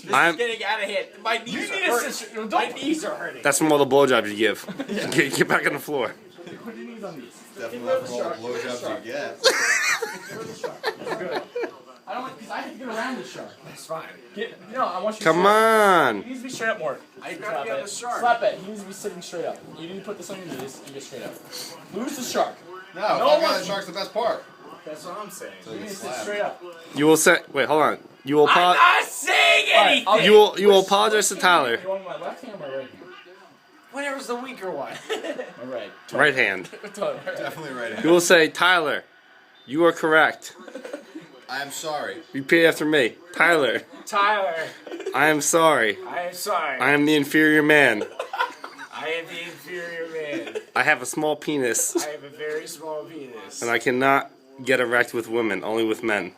This is getting out of hand. My knees are hurting. My knees are hurting. That's from all the blowjobs you give. Get back on the floor. Put your knees on these. Definitely not from all the blowjobs you get. Good. I don't want, because I have to get around the shark. That's fine. No, I want you to Come on. He needs to be straight up more. I gotta be on the shark. Slap it. He needs to be sitting straight up. You need to put this on your knees and get straight up. Lose the shark. No, one the shark's the best part. That's what I'm saying. So You you need get to sit slapped. straight up. You will say. Wait, hold on. You will I'm not saying anything. You will apologize to Tyler. You want my left hand or my right hand? Whatever's the weaker one. My right. Right hand. Definitely right hand. You will say, Tyler, you are correct. I am sorry. Repeat after me. Tyler, Tyler, I am sorry. I am sorry. I am the inferior man. I am the inferior man. I have a small penis, I have a very small penis. and I cannot get erect with women, only with men.